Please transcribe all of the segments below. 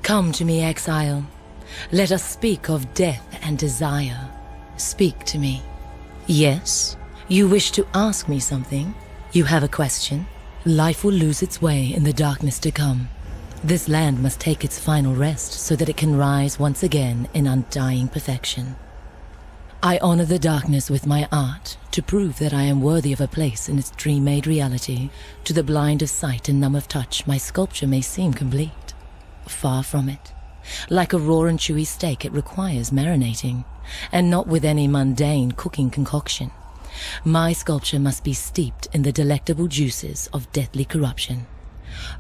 Come to me, Exile. Let us speak of death and desire. Speak to me. Yes, you wish to ask me something? You have a question? Life will lose its way in the darkness to come. This land must take its final rest so that it can rise once again in undying perfection. I honor the darkness with my art to prove that I am worthy of a place in its dream-made reality. To the blind of sight and numb of touch, my sculpture may seem complete. Far from it. Like a raw and chewy steak, it requires marinating, and not with any mundane cooking concoction. My sculpture must be steeped in the delectable juices of deathly corruption.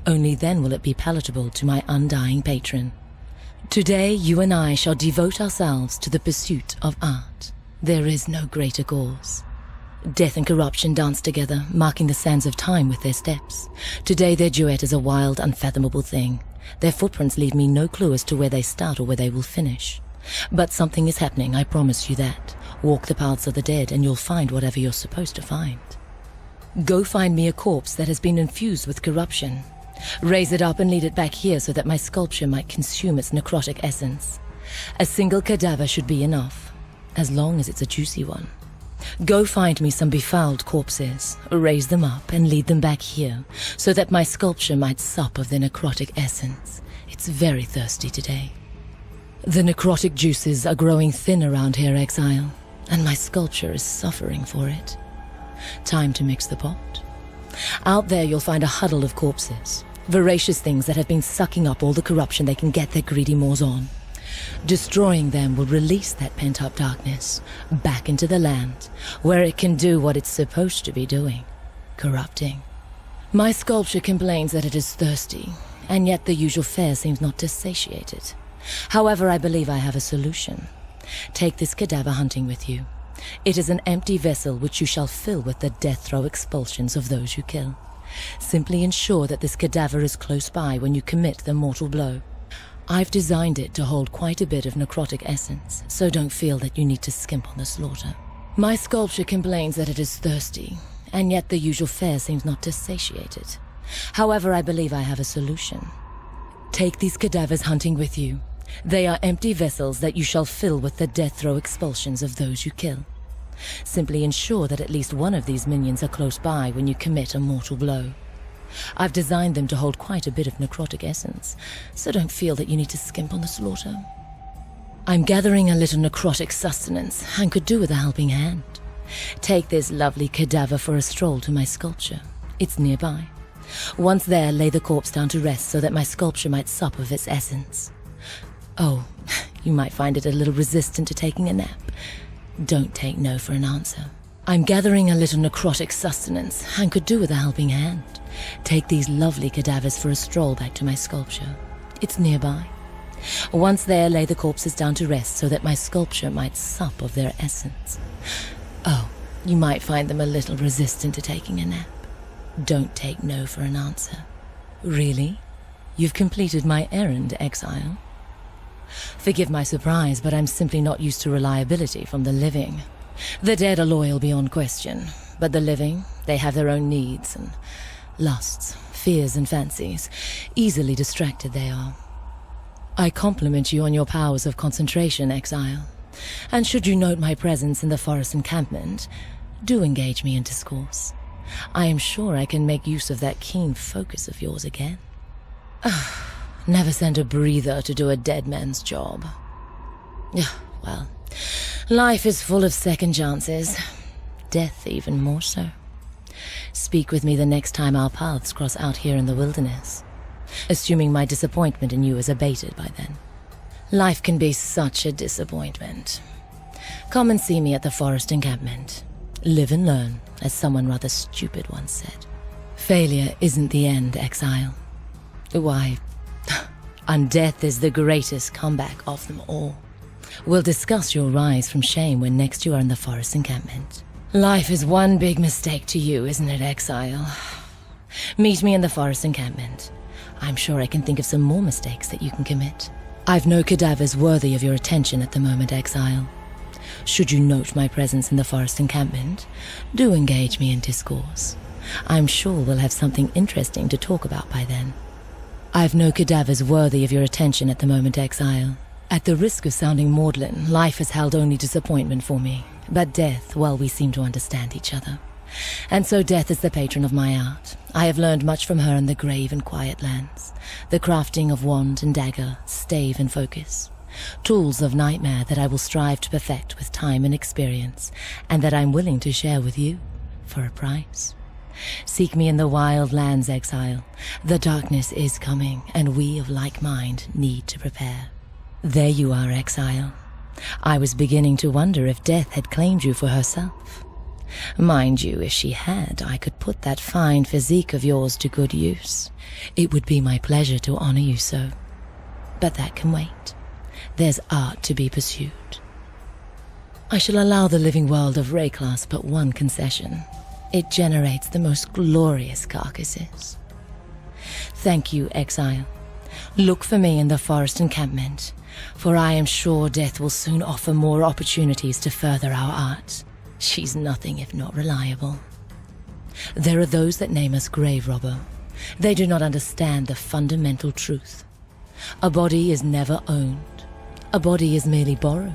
Only then will it be palatable to my undying patron. Today, you and I shall devote ourselves to the pursuit of art. There is no greater cause. Death and corruption dance together, marking the sands of time with their steps. Today, their duet is a wild, unfathomable thing. Their footprints leave me no clue as to where they start or where they will finish. But something is happening, I promise you that. Walk the paths of the dead and you'll find whatever you're supposed to find. Go find me a corpse that has been infused with corruption. Raise it up and lead it back here so that my sculpture might consume its necrotic essence. A single cadaver should be enough, as long as it's a juicy one. Go find me some befouled corpses, raise them up and lead them back here so that my sculpture might sup of their necrotic essence. It's very thirsty today. The necrotic juices are growing thin around here, Exile, and my sculpture is suffering for it. Time to mix the pot. Out there you'll find a huddle of corpses, voracious things that have been sucking up all the corruption they can get their greedy maws on. Destroying them will release that pent-up darkness back into the land, where it can do what it's supposed to be doing, corrupting. My sculpture complains that it is thirsty, and yet the usual fare seems not to satiate it. However, I believe I have a solution. Take this cadaver hunting with you. It is an empty vessel which you shall fill with the death-throw expulsions of those you kill. Simply ensure that this cadaver is close by when you commit the mortal blow. I've designed it to hold quite a bit of necrotic essence, so don't feel that you need to skimp on the slaughter. My sculpture complains that it is thirsty, and yet the usual fare seems not to satiate it. However, I believe I have a solution. Take these cadavers hunting with you. They are empty vessels that you shall fill with the death-throw expulsions of those you kill. Simply ensure that at least one of these minions are close by when you commit a mortal blow. I've designed them to hold quite a bit of necrotic essence, so don't feel that you need to skimp on the slaughter. I'm gathering a little necrotic sustenance and could do with a helping hand. Take this lovely cadaver for a stroll to my sculpture. It's nearby. Once there, lay the corpse down to rest so that my sculpture might sup of its essence. Oh, you might find it a little resistant to taking a nap. Don't take no for an answer. I'm gathering a little necrotic sustenance and could do with a helping hand. Take these lovely cadavers for a stroll back to my sculpture. It's nearby. Once there, lay the corpses down to rest so that my sculpture might sup of their essence. Oh, you might find them a little resistant to taking a nap. Don't take no for an answer. Really? You've completed my errand, Exile? Forgive my surprise, but I'm simply not used to reliability from the living. The dead are loyal beyond question, but the living, they have their own needs and lusts, fears and fancies. Easily distracted they are. I compliment you on your powers of concentration, Exile. And should you note my presence in the forest encampment, do engage me in discourse. I am sure I can make use of that keen focus of yours again. Never send a breather to do a dead man's job. Well, life is full of second chances. Death even more so. Speak with me the next time our paths cross out here in the wilderness. Assuming my disappointment in you is abated by then. Life can be such a disappointment. Come and see me at the forest encampment. Live and learn, as someone rather stupid once said. Failure isn't the end, Exile. Why, and death is the greatest comeback of them all. We'll discuss your rise from shame when next you are in the forest encampment. Life is one big mistake to you, isn't it, Exile? Meet me in the forest encampment. I'm sure I can think of some more mistakes that you can commit. I've no cadavers worthy of your attention at the moment, Exile. Should you note my presence in the forest encampment, do engage me in discourse. I'm sure we'll have something interesting to talk about by then. I've no cadavers worthy of your attention at the moment, Exile. At the risk of sounding maudlin, life has held only disappointment for me. But death, well, we seem to understand each other. And so death is the patron of my art. I have learned much from her in the grave and quiet lands. The crafting of wand and dagger, stave and focus. Tools of nightmare that I will strive to perfect with time and experience, and that I'm willing to share with you, for a price. Seek me in the wild lands, Exile. The darkness is coming, and we of like mind need to prepare. There you are, Exile. I was beginning to wonder if death had claimed you for herself. Mind you, if she had, I could put that fine physique of yours to good use. It would be my pleasure to honor you so. But that can wait. There's art to be pursued. I shall allow the living world of Wraeclast but one concession. It generates the most glorious carcasses. Thank you, Exile. Look for me in the forest encampment, for I am sure death will soon offer more opportunities to further our art. She's nothing if not reliable. There are those that name us grave robber. They do not understand the fundamental truth. A body is never owned. A body is merely borrowed.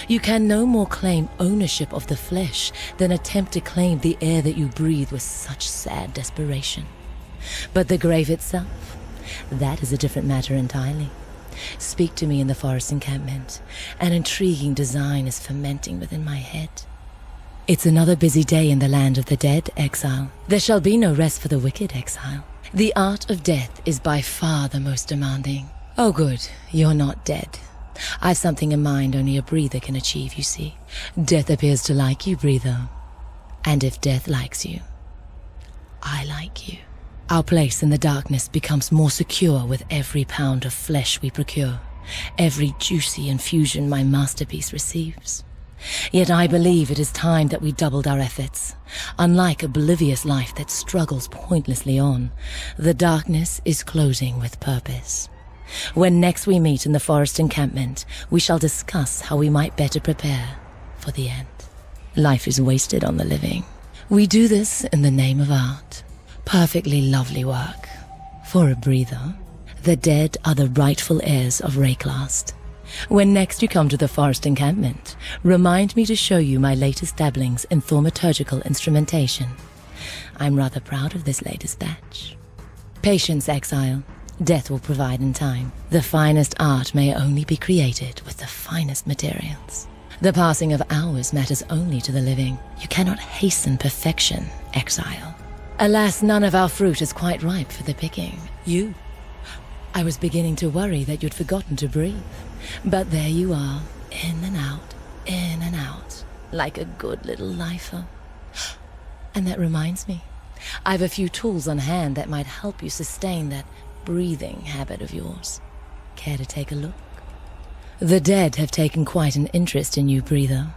You can no more claim ownership of the flesh than attempt to claim the air that you breathe with such sad desperation. But the grave itself, that is a different matter entirely. Speak to me in the forest encampment. An intriguing design is fermenting within my head. It's another busy day in the land of the dead, Exile. There shall be no rest for the wicked, Exile. The art of death is by far the most demanding. Oh good, you're not dead. I've something in mind only a breather can achieve, you see. Death appears to like you, breather. And if death likes you, I like you. Our place in the darkness becomes more secure with every pound of flesh we procure, every juicy infusion my masterpiece receives. Yet I believe it is time that we doubled our efforts. Unlike oblivious life that struggles pointlessly on, the darkness is closing with purpose. When next we meet in the forest encampment, we shall discuss how we might better prepare for the end. Life is wasted on the living. We do this in the name of art. Perfectly lovely work. For a breather, the dead are the rightful heirs of Wraeclast. When next you come to the forest encampment, remind me to show you my latest dabblings in thaumaturgical instrumentation. I'm rather proud of this latest batch. Patience, Exile. Death will provide in time. The finest art may only be created with the finest materials. The passing of hours matters only to the living. You cannot hasten perfection, Exile. Alas, none of our fruit is quite ripe for the picking. You. I was beginning to worry that you'd forgotten to breathe. But there you are, in and out, like a good little lifer. And that reminds me, I've a few tools on hand that might help you sustain that breathing habit of yours. Care to take a look? The dead have taken quite an interest in you, breather.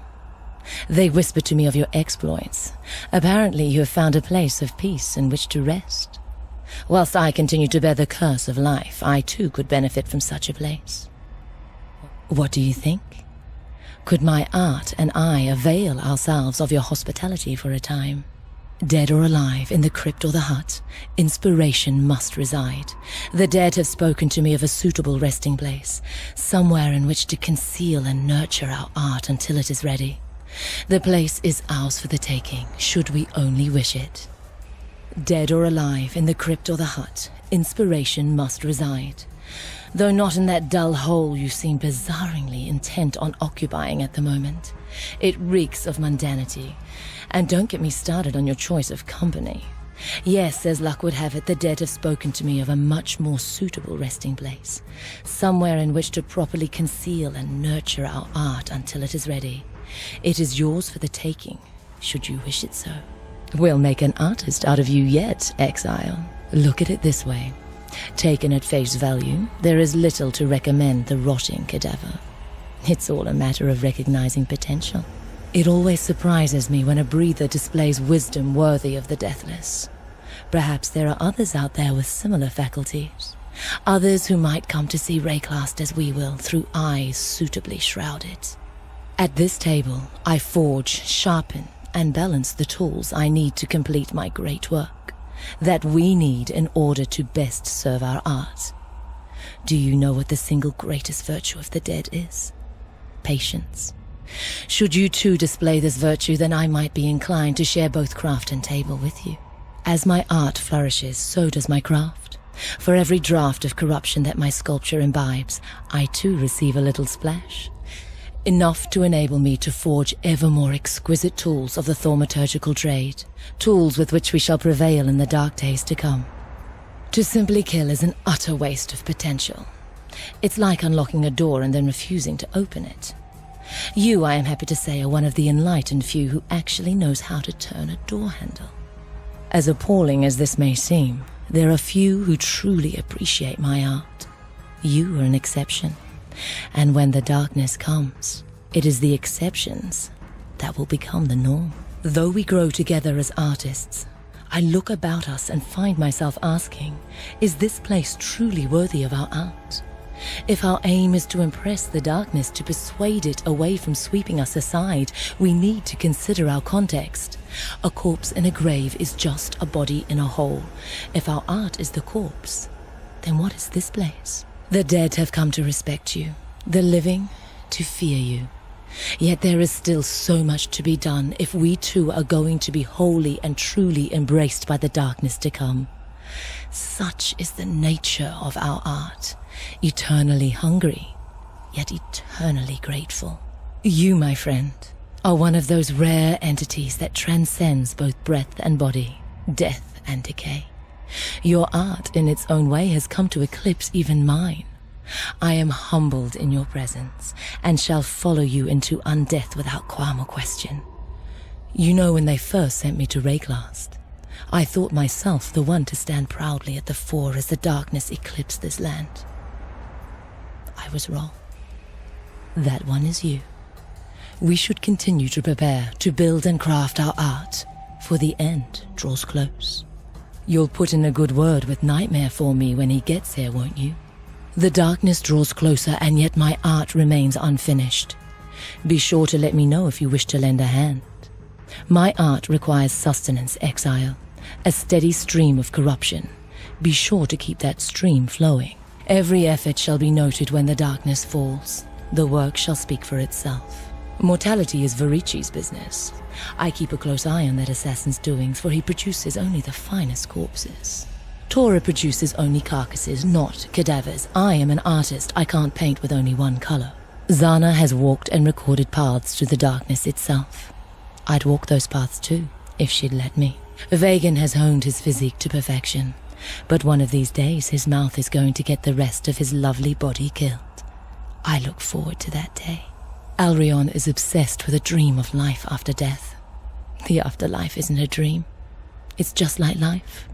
They whisper to me of your exploits. Apparently you have found a place of peace in which to rest. Whilst I continue to bear the curse of life, I too could benefit from such a place. What do you think? Could my art and I avail ourselves of your hospitality for a time? Dead or alive, in the crypt or the hut, inspiration must reside. The dead have spoken to me of a suitable resting place, somewhere in which to conceal and nurture our art until it is ready. The place is ours for the taking, should we only wish it. Dead or alive, in the crypt or the hut, inspiration must reside. Though not in that dull hole you seem bizarrely intent on occupying at the moment. It reeks of mundanity. And don't get me started on your choice of company. Yes, as luck would have it, the dead have spoken to me of a much more suitable resting place. Somewhere in which to properly conceal and nurture our art until it is ready. It is yours for the taking, should you wish it so. We'll make an artist out of you yet, Exile. Look at it this way. Taken at face value, there is little to recommend the rotting cadaver. It's all a matter of recognizing potential. It always surprises me when a breather displays wisdom worthy of the deathless. Perhaps there are others out there with similar faculties. Others who might come to see Wraeclast as we will, through eyes suitably shrouded. At this table, I forge, sharpen, and balance the tools I need to complete my great work. that we need in order to best serve our art. Do you know what the single greatest virtue of the dead is? Patience. Should you too display this virtue, then I might be inclined to share both craft and table with you. As my art flourishes, so does my craft. For every draught of corruption that my sculpture imbibes, I too receive a little splash. Enough to enable me to forge ever more exquisite tools of the thaumaturgical trade, tools with which we shall prevail in the dark days to come. To simply kill is an utter waste of potential. It's like unlocking a door and then refusing to open it. You, I am happy to say, are one of the enlightened few who actually knows how to turn a door handle. As appalling as this may seem, there are few who truly appreciate my art. You are an exception. And when the darkness comes, it is the exceptions that will become the norm. Though we grow together as artists, I look about us and find myself asking, is this place truly worthy of our art? If our aim is to impress the darkness, to persuade it away from sweeping us aside, we need to consider our context. A corpse in a grave is just a body in a hole. If our art is the corpse, then what is this place? The dead have come to respect you, the living to fear you. Yet there is still so much to be done if we too are going to be wholly and truly embraced by the darkness to come. Such is the nature of our art, eternally hungry, yet eternally grateful. You, my friend, are one of those rare entities that transcends both breath and body, death and decay. Your art, in its own way, has come to eclipse even mine. I am humbled in your presence, and shall follow you into undeath without qualm or question. You know, when they first sent me to Wraeclast, I thought myself the one to stand proudly at the fore as the darkness eclipsed this land. I was wrong. That one is you. We should continue to prepare, to build and craft our art, for the end draws close. You'll put in a good word with Nightmare for me when he gets here, won't you? The darkness draws closer, and yet my art remains unfinished. Be sure to let me know if you wish to lend a hand. My art requires sustenance, Exile, a steady stream of corruption. Be sure to keep that stream flowing. Every effort shall be noted when the darkness falls. The work shall speak for itself. Mortality is Varici's business. I keep a close eye on that assassin's doings, for he produces only the finest corpses. Tora produces only carcasses, not cadavers. I am an artist. I can't paint with only one color. Zana has walked and recorded paths to the darkness itself. I'd walk those paths too, if she'd let me. Vagan has honed his physique to perfection, but one of these days his mouth is going to get the rest of his lovely body killed. I look forward to that day. Alrion is obsessed with a dream of life after death. The afterlife isn't a dream. It's just like life.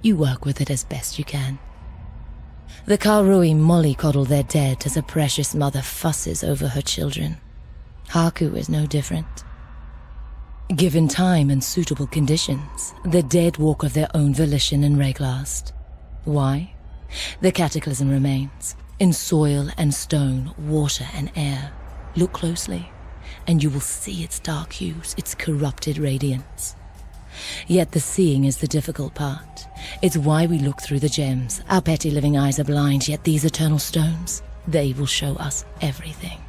You work with it as best you can. The Karui mollycoddle their dead as a precious mother fusses over her children. Haku is no different. Given time and suitable conditions, the dead walk of their own volition in Wraeclast. Why? The cataclysm remains, in soil and stone, water and air. Look closely, and you will see its dark hues, its corrupted radiance. Yet the seeing is the difficult part. It's why we look through the gems. Our petty living eyes are blind, yet these eternal stones, they will show us everything.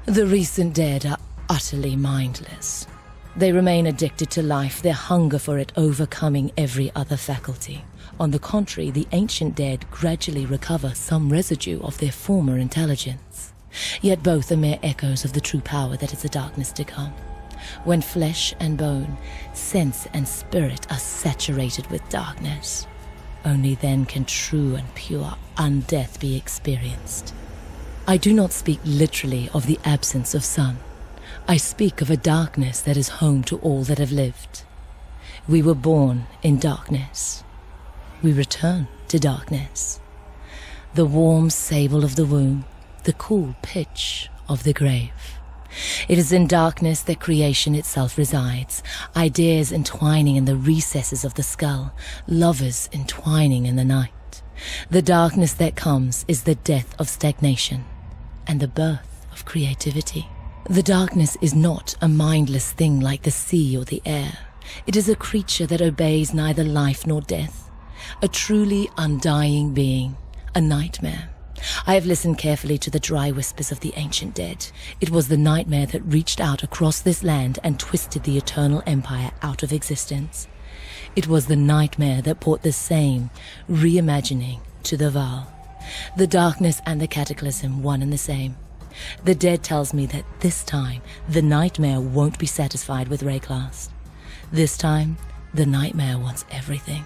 The recent dead are utterly mindless. They remain addicted to life, their hunger for it overcoming every other faculty. On the contrary, the ancient dead gradually recover some residue of their former intelligence. Yet both are mere echoes of the true power that is the darkness to come. When flesh and bone, sense and spirit are saturated with darkness, only then can true and pure undeath be experienced. I do not speak literally of the absence of sun. I speak of a darkness that is home to all that have lived. We were born in darkness. We return to darkness. The warm sable of the womb, the cool pitch of the grave. It is in darkness that creation itself resides, ideas entwining in the recesses of the skull, lovers entwining in the night. The darkness that comes is the death of stagnation and the birth of creativity. The darkness is not a mindless thing like the sea or the air. It is a creature that obeys neither life nor death, a truly undying being, a nightmare. I have listened carefully to the dry whispers of the ancient dead. It was the nightmare that reached out across this land and twisted the eternal empire out of existence. It was the nightmare that brought the same reimagining to the Val. The darkness and the cataclysm, one and the same. The dead tells me that this time, the nightmare won't be satisfied with Wraeclast. This time, the nightmare wants everything.